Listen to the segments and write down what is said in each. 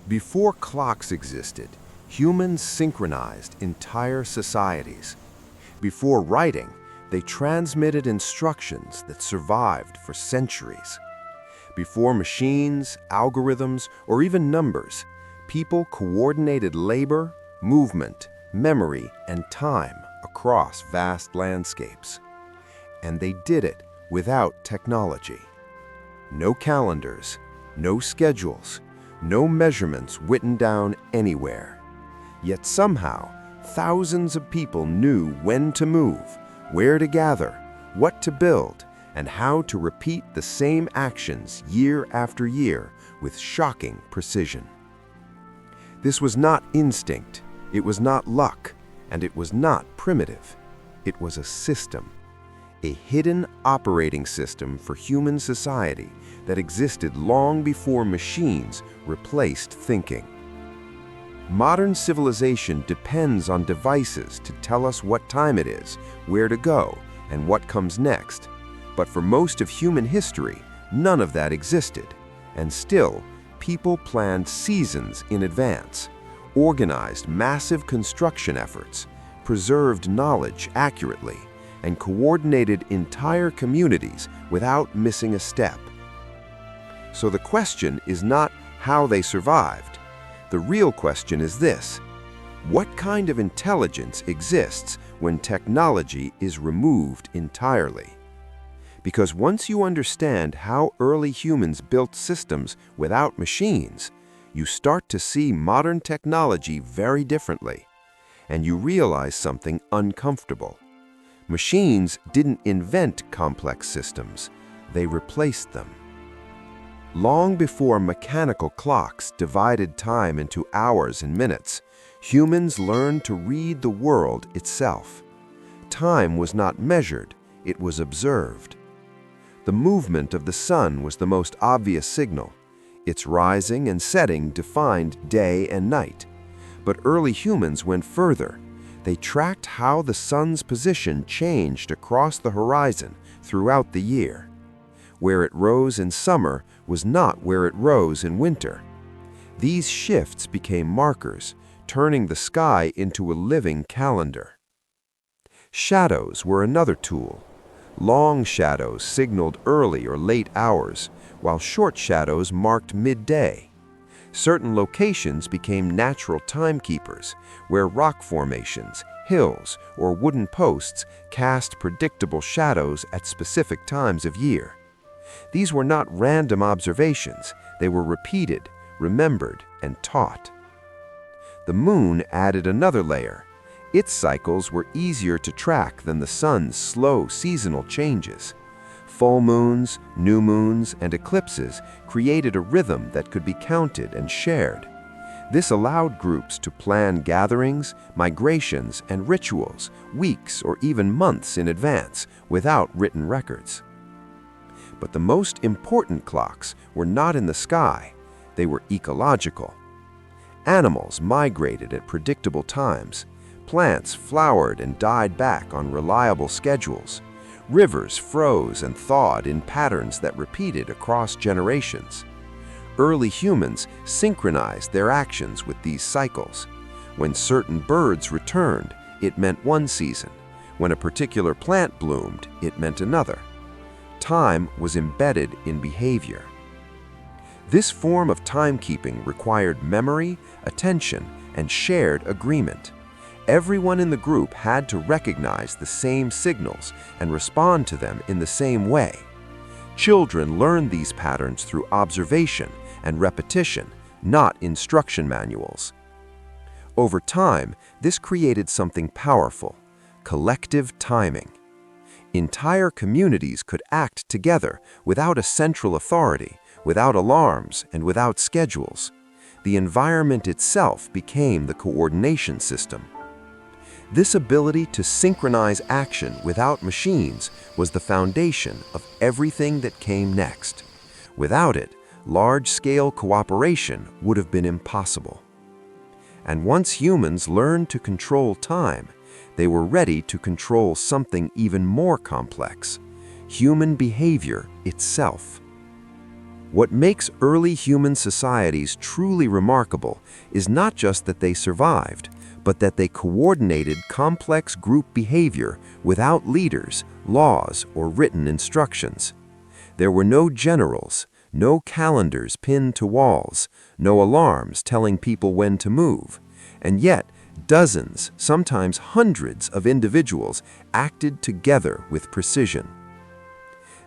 Before clocks existed, humans synchronized entire societies. Before writing, they transmitted instructions that survived for centuries. Before machines, algorithms, or even numbers, people coordinated labor, movement, memory, and time across vast landscapes. And they did it without technology. No calendars, no schedules, no measurements written down anywhere. Yet somehow, thousands of people knew when to move, where to gather, what to build, and how to repeat the same actions year after year with shocking precision. This was not instinct, it was not luck, and it was not primitive. It was a system, a hidden operating system for human society that existed long before machines replaced thinking. Modern civilization depends on devices to tell us what time it is, where to go, and what comes next. But for most of human history, none of that existed. And still, people planned seasons in advance, organized massive construction efforts, preserved knowledge accurately, and coordinated entire communities without missing a step. So the question is not how they survived. The real question is this: what kind of intelligence exists when technology is removed entirely? Because once you understand how early humans built systems without machines, you start to see modern technology very differently, and you realize something uncomfortable. Machines didn't invent complex systems, they replaced them. Long before mechanical clocks divided time into hours and minutes, humans learned to read the world itself. Time was not measured, it was observed. The movement of the sun was the most obvious signal. Its rising and setting defined day and night. But early humans went further. They tracked how the sun's position changed across the horizon throughout the year. Where it rose in summer was not where it rose in winter. These shifts became markers, turning the sky into a living calendar. Shadows were another tool. Long shadows signaled early or late hours, while short shadows marked midday. Certain locations became natural timekeepers, where rock formations, hills, or wooden posts cast predictable shadows at specific times of year. These were not random observations, they were repeated, remembered, and taught. The moon added another layer. Its cycles were easier to track than the sun's slow seasonal changes. Full moons, new moons, and eclipses created a rhythm that could be counted and shared. This allowed groups to plan gatherings, migrations, and rituals weeks or even months in advance without written records. But the most important clocks were not in the sky, they were ecological. Animals migrated at predictable times. Plants flowered and died back on reliable schedules. Rivers froze and thawed in patterns that repeated across generations. Early humans synchronized their actions with these cycles. When certain birds returned, it meant one season. When a particular plant bloomed, it meant another. Time was embedded in behavior. This form of timekeeping required memory, attention, and shared agreement. Everyone in the group had to recognize the same signals and respond to them in the same way. Children learned these patterns through observation and repetition, not instruction manuals. Over time, this created something powerful: collective timing. Entire communities could act together without a central authority, without alarms, and without schedules. The environment itself became the coordination system. This ability to synchronize action without machines was the foundation of everything that came next. Without it, large-scale cooperation would have been impossible. And once humans learned to control time, they were ready to control something even more complex: human behavior itself. What makes early human societies truly remarkable is not just that they survived, but that they coordinated complex group behavior without leaders, laws, or written instructions. There were no generals, no calendars pinned to walls, no alarms telling people when to move, and yet dozens, sometimes hundreds of individuals acted together with precision.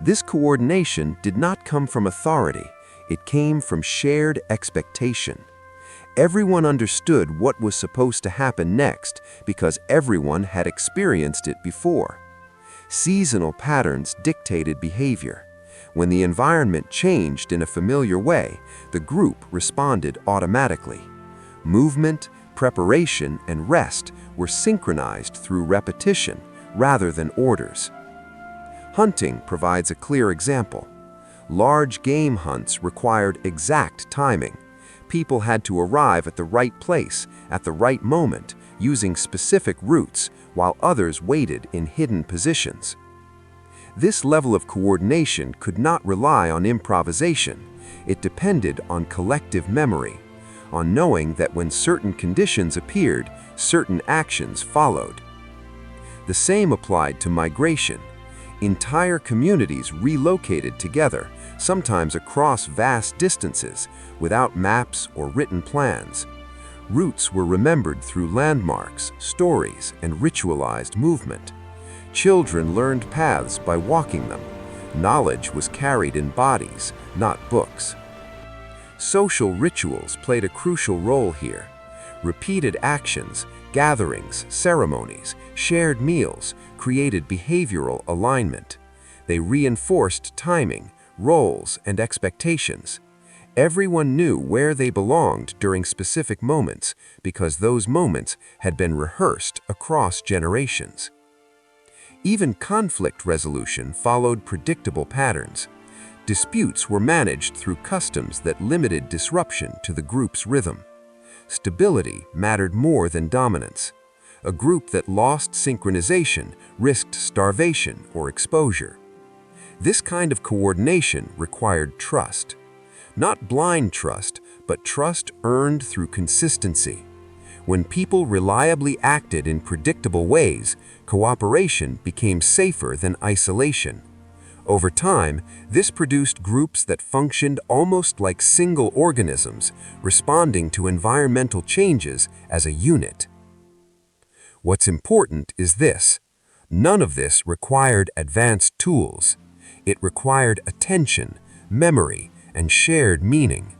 This coordination did not come from authority, it came from shared expectation. Everyone understood what was supposed to happen next because everyone had experienced it before. Seasonal patterns dictated behavior. When the environment changed in a familiar way, the group responded automatically. Movement, preparation, and rest were synchronized through repetition rather than orders. Hunting provides a clear example. Large game hunts required exact timing. People had to arrive at the right place, at the right moment, using specific routes, while others waited in hidden positions. This level of coordination could not rely on improvisation. It depended on collective memory, on knowing that when certain conditions appeared, certain actions followed. The same applied to migration. Entire communities relocated together, sometimes across vast distances, without maps or written plans. Routes were remembered through landmarks, stories, and ritualized movement. Children learned paths by walking them. Knowledge was carried in bodies, not books. Social rituals played a crucial role here. Repeated actions, gatherings, ceremonies, shared meals created behavioral alignment. They reinforced timing, roles, and expectations. Everyone knew where they belonged during specific moments because those moments had been rehearsed across generations. Even conflict resolution followed predictable patterns. Disputes were managed through customs that limited disruption to the group's rhythm. Stability mattered more than dominance. A group that lost synchronization risked starvation or exposure. This kind of coordination required trust. Not blind trust, but trust earned through consistency. When people reliably acted in predictable ways, cooperation became safer than isolation. Over time, this produced groups that functioned almost like single organisms, responding to environmental changes as a unit. What's important is this: none of this required advanced tools. It required attention, memory, and shared meaning.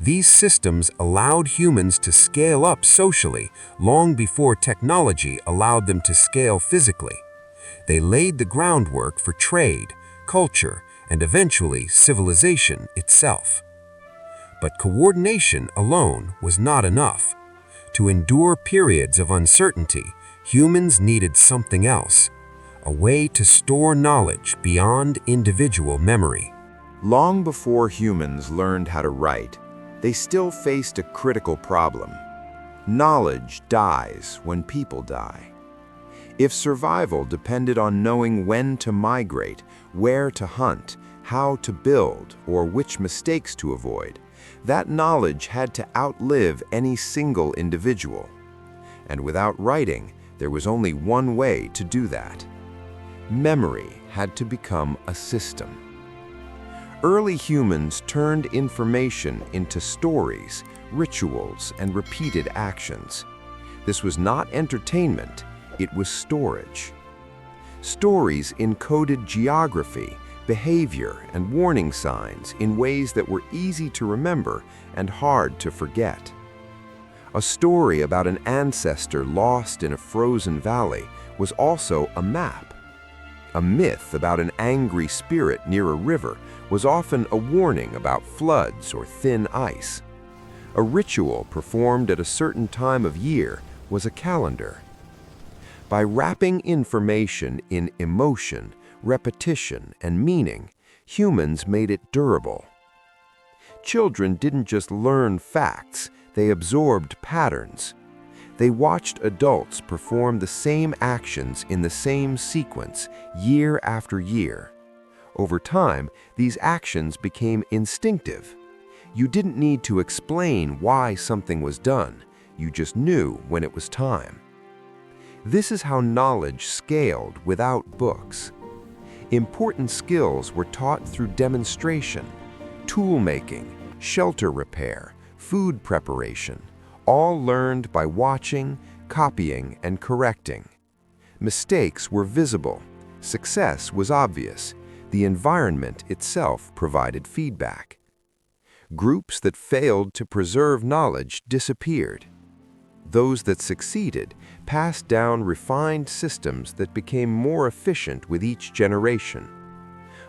These systems allowed humans to scale up socially long before technology allowed them to scale physically. They laid the groundwork for trade, culture, and eventually civilization itself. But coordination alone was not enough. To endure periods of uncertainty, humans needed something else, a way to store knowledge beyond individual memory. Long before humans learned how to write, they still faced a critical problem. Knowledge dies when people die. If survival depended on knowing when to migrate, where to hunt, how to build, or which mistakes to avoid, that knowledge had to outlive any single individual. And without writing, there was only one way to do that. Memory had to become a system. Early humans turned information into stories, rituals, and repeated actions. This was not entertainment, it was storage. Stories encoded geography, behavior, and warning signs in ways that were easy to remember and hard to forget. A story about an ancestor lost in a frozen valley was also a map. A myth about an angry spirit near a river was often a warning about floods or thin ice. A ritual performed at a certain time of year was a calendar. By wrapping information in emotion, repetition, and meaning, humans made it durable. Children didn't just learn facts, they absorbed patterns. They watched adults perform the same actions in the same sequence year after year. Over time, these actions became instinctive. You didn't need to explain why something was done. You just knew when it was time. This is how knowledge scaled without books. Important skills were taught through demonstration, tool making, shelter repair, food preparation, all learned by watching, copying, and correcting. Mistakes were visible. Success was obvious. The environment itself provided feedback. Groups that failed to preserve knowledge disappeared. Those that succeeded passed down refined systems that became more efficient with each generation.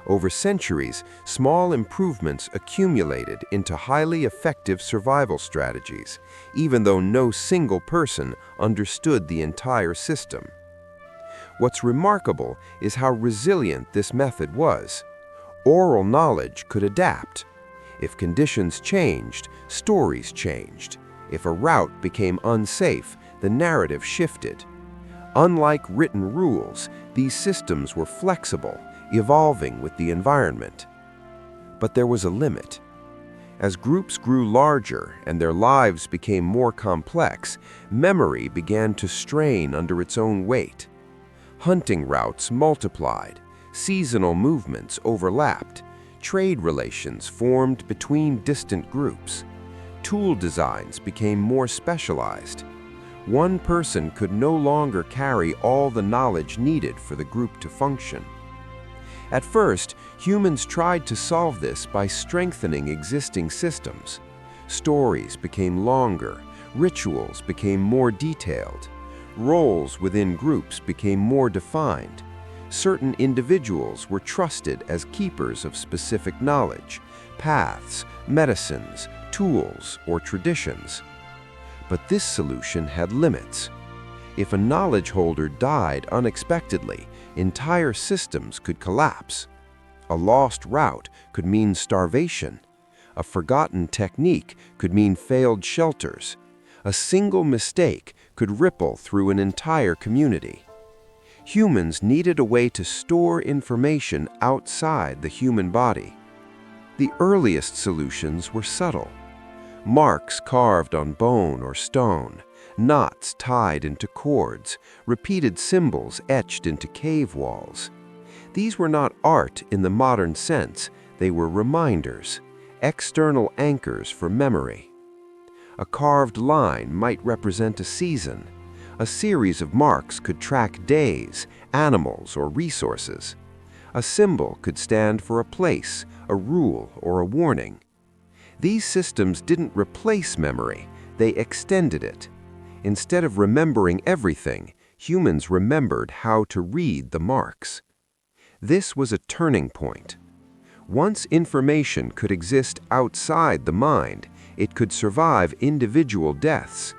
Over centuries, small improvements accumulated into highly effective survival strategies, even though no single person understood the entire system. What's remarkable is how resilient this method was. Oral knowledge could adapt. If conditions changed, stories changed. If a route became unsafe, the narrative shifted. Unlike written rules, these systems were flexible, evolving with the environment. But there was a limit. As groups grew larger and their lives became more complex, memory began to strain under its own weight. Hunting routes multiplied, seasonal movements overlapped, trade relations formed between distant groups. Tool designs became more specialized. One person could no longer carry all the knowledge needed for the group to function. At first, humans tried to solve this by strengthening existing systems. Stories became longer, rituals became more detailed, roles within groups became more defined. Certain individuals were trusted as keepers of specific knowledge, paths, medicines, tools, or traditions. But this solution had limits. If a knowledge holder died unexpectedly, entire systems could collapse. A lost route could mean starvation. A forgotten technique could mean failed shelters. A single mistake could ripple through an entire community. Humans needed a way to store information outside the human body. The earliest solutions were subtle. Marks carved on bone or stone, knots tied into cords, repeated symbols etched into cave walls. These were not art in the modern sense, they were reminders, external anchors for memory. A carved line might represent a season. A series of marks could track days, animals, or resources. A symbol could stand for a place, a rule, or a warning. These systems didn't replace memory, they extended it. Instead of remembering everything, humans remembered how to read the marks. This was a turning point. Once information could exist outside the mind, it could survive individual deaths.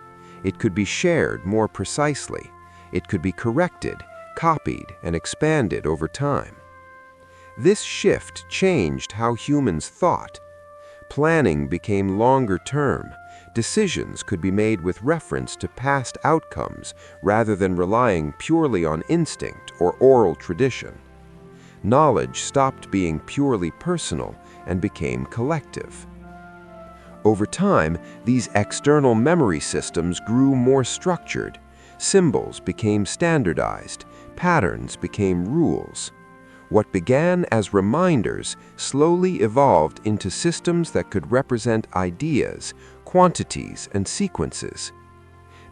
It could be shared more precisely. It could be corrected, copied, and expanded over time. This shift changed how humans thought. Planning became longer term. Decisions could be made with reference to past outcomes rather than relying purely on instinct or oral tradition. Knowledge stopped being purely personal and became collective. Over time, these external memory systems grew more structured. Symbols became standardized. Patterns became rules. What began as reminders slowly evolved into systems that could represent ideas, quantities, and sequences.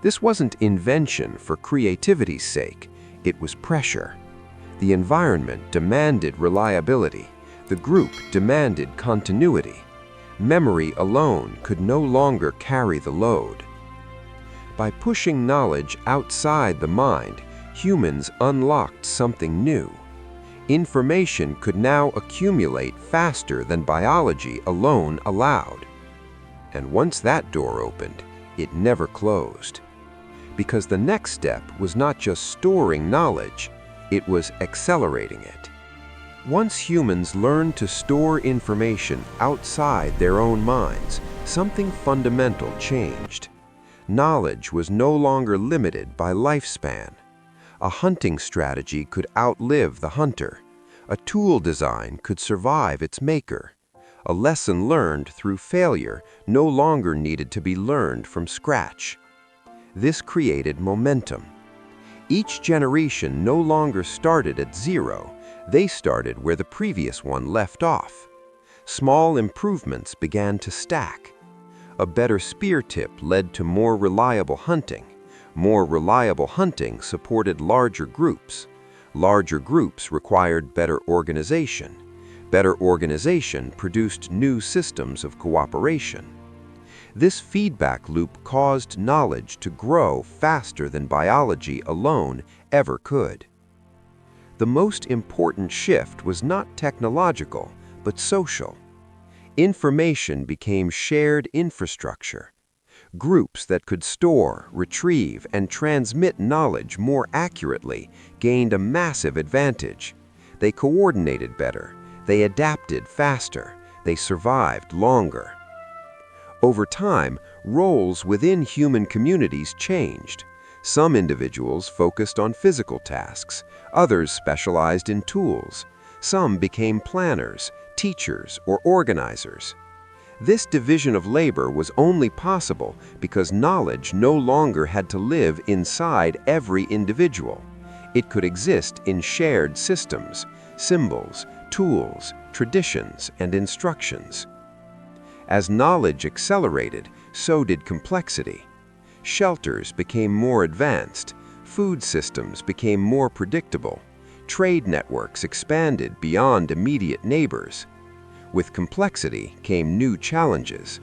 This wasn't invention for creativity's sake, it was pressure. The environment demanded reliability. The group demanded continuity. Memory alone could no longer carry the load. By pushing knowledge outside the mind, humans unlocked something new. Information could now accumulate faster than biology alone allowed. And once that door opened, it never closed. Because the next step was not just storing knowledge, it was accelerating it. Once humans learned to store information outside their own minds, something fundamental changed. Knowledge was no longer limited by lifespan. A hunting strategy could outlive the hunter. A tool design could survive its maker. A lesson learned through failure no longer needed to be learned from scratch. This created momentum. Each generation no longer started at zero, they started where the previous one left off. Small improvements began to stack. A better spear tip led to more reliable hunting. More reliable hunting supported larger groups. Larger groups required better organization. Better organization produced new systems of cooperation. This feedback loop caused knowledge to grow faster than biology alone ever could. The most important shift was not technological, but social. Information became shared infrastructure. Groups that could store, retrieve, and transmit knowledge more accurately gained a massive advantage. They coordinated better, they adapted faster, they survived longer. Over time, roles within human communities changed. Some individuals focused on physical tasks, others specialized in tools. Some became planners, teachers, or organizers. This division of labor was only possible because knowledge no longer had to live inside every individual. It could exist in shared systems, symbols, tools, traditions, and instructions. As knowledge accelerated, so did complexity. Shelters became more advanced, food systems became more predictable, trade networks expanded beyond immediate neighbors. With complexity came new challenges.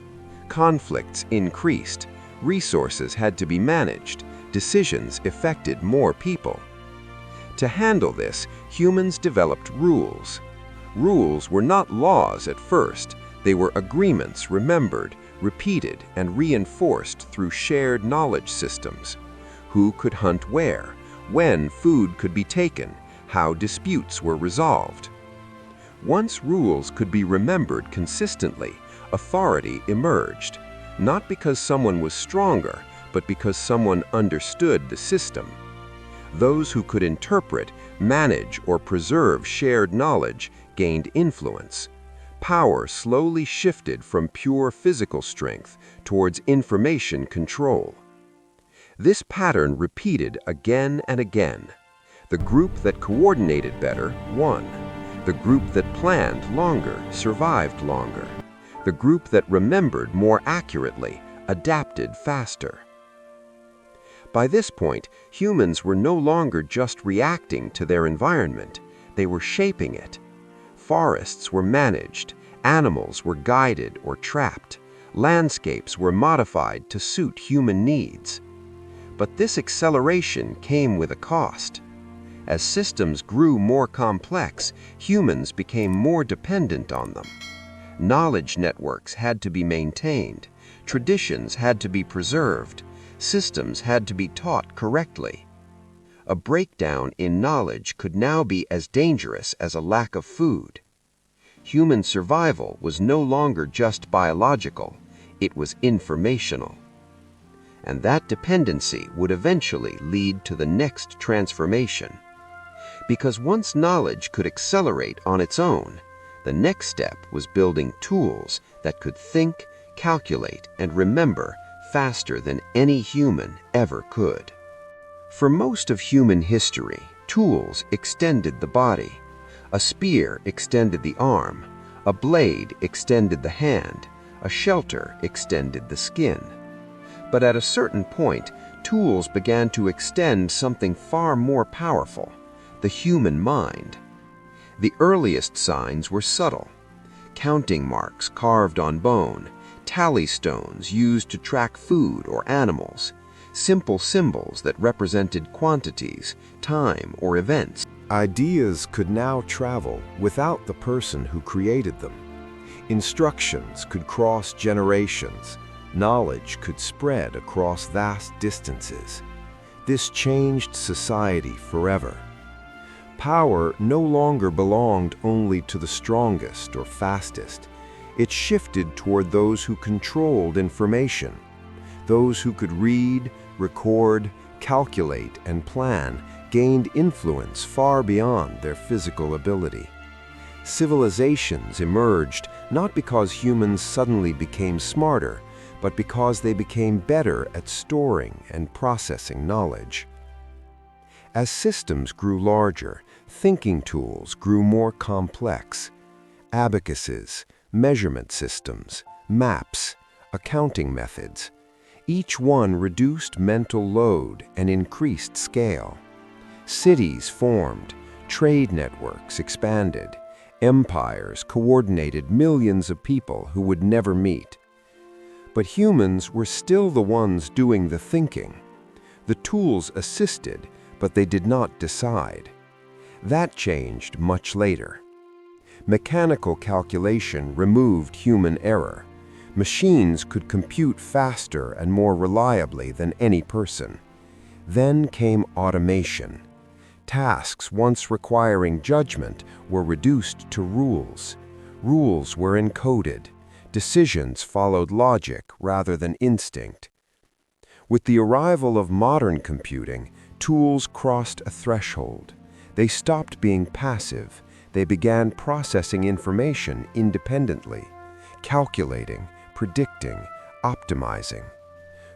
Conflicts increased, resources had to be managed, decisions affected more people. To handle this, humans developed rules. Rules were not laws at first, they were agreements remembered, repeated, and reinforced through shared knowledge systems. Who could hunt where, when food could be taken, how disputes were resolved. Once rules could be remembered consistently, authority emerged, not because someone was stronger, but because someone understood the system. Those who could interpret, manage, or preserve shared knowledge gained influence. Power slowly shifted from pure physical strength towards information control. This pattern repeated again and again. The group that coordinated better won. The group that planned longer survived longer. The group that remembered more accurately adapted faster. By this point, humans were no longer just reacting to their environment, they were shaping it. Forests were managed, animals were guided or trapped, landscapes were modified to suit human needs. But this acceleration came with a cost. As systems grew more complex, humans became more dependent on them. Knowledge networks had to be maintained, traditions had to be preserved, systems had to be taught correctly. A breakdown in knowledge could now be as dangerous as a lack of food. Human survival was no longer just biological, it was informational. And that dependency would eventually lead to the next transformation. Because once knowledge could accelerate on its own, the next step was building tools that could think, calculate, and remember faster than any human ever could. For most of human history, tools extended the body. A spear extended the arm, a blade extended the hand, a shelter extended the skin. But at a certain point, tools began to extend something far more powerful: the human mind. The earliest signs were subtle. Counting marks carved on bone, tally stones used to track food or animals, simple symbols that represented quantities, time, or events. Ideas could now travel without the person who created them. Instructions could cross generations. Knowledge could spread across vast distances. This changed society forever. Power no longer belonged only to the strongest or fastest. It shifted toward those who controlled information. Those who could read, record, calculate, and plan gained influence far beyond their physical ability. Civilizations emerged not because humans suddenly became smarter, but because they became better at storing and processing knowledge. As systems grew larger, thinking tools grew more complex. Abacuses, measurement systems, maps, accounting methods. Each one reduced mental load and increased scale. Cities formed, trade networks expanded, empires coordinated millions of people who would never meet. But humans were still the ones doing the thinking. The tools assisted, but they did not decide. That changed much later. Mechanical calculation removed human error. Machines could compute faster and more reliably than any person. Then came automation. Tasks once requiring judgment were reduced to rules. Rules were encoded. Decisions followed logic rather than instinct. With the arrival of modern computing, tools crossed a threshold. They stopped being passive. They began processing information independently, calculating, predicting, optimizing.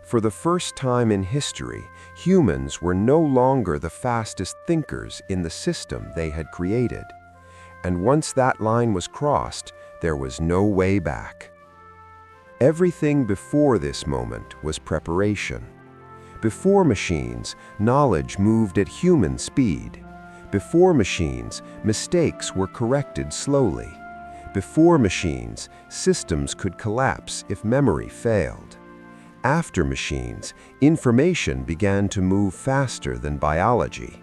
For the first time in history, humans were no longer the fastest thinkers in the system they had created. And once that line was crossed, there was no way back. Everything before this moment was preparation. Before machines, knowledge moved at human speed. Before machines, mistakes were corrected slowly. Before machines, systems could collapse if memory failed. After machines, information began to move faster than biology.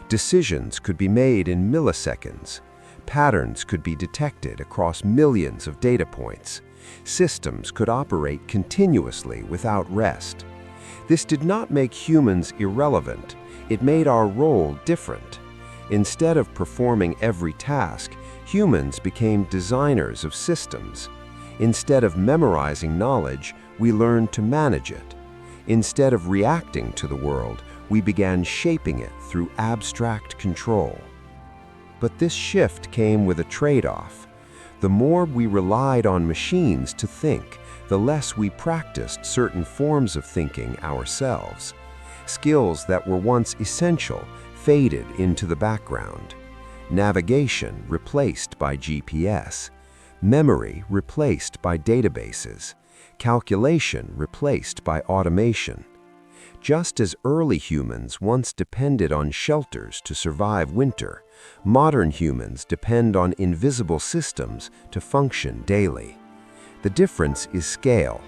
Decisions could be made in milliseconds. Patterns could be detected across millions of data points. Systems could operate continuously without rest. This did not make humans irrelevant. It made our role different. Instead of performing every task, humans became designers of systems. Instead of memorizing knowledge, we learned to manage it. Instead of reacting to the world, we began shaping it through abstract control. But this shift came with a trade-off. The more we relied on machines to think, the less we practiced certain forms of thinking ourselves. Skills that were once essential faded into the background. Navigation replaced by GPS. Memory replaced by databases. Calculation replaced by automation. Just as early humans once depended on shelters to survive winter, modern humans depend on invisible systems to function daily. The difference is scale.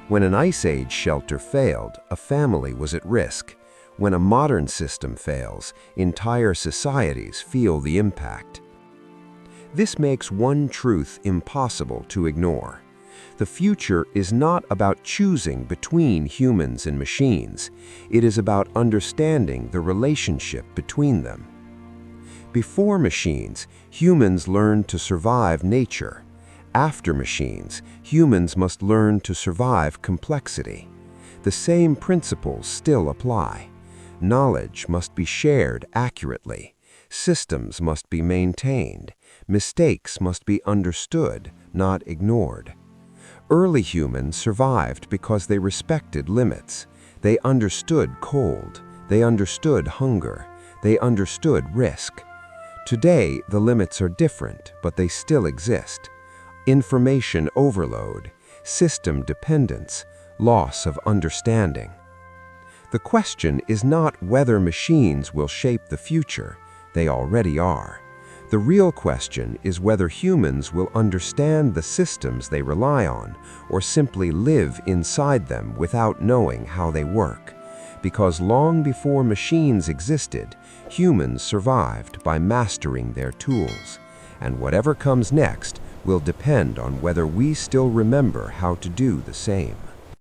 When an Ice Age shelter failed, a family was at risk. When a modern system fails, entire societies feel the impact. This makes one truth impossible to ignore. The future is not about choosing between humans and machines. It is about understanding the relationship between them. Before machines, humans learned to survive nature. After machines, humans must learn to survive complexity. The same principles still apply. Knowledge must be shared accurately. Systems must be maintained. Mistakes must be understood, not ignored. Early humans survived because they respected limits. They understood cold. They understood hunger. They understood risk. Today, the limits are different, but they still exist. Information overload, system dependence, loss of understanding. The question is not whether machines will shape the future. They already are. The real question is whether humans will understand the systems they rely on or simply live inside them without knowing how they work. Because long before machines existed, humans survived by mastering their tools. And whatever comes next will depend on whether we still remember how to do the same.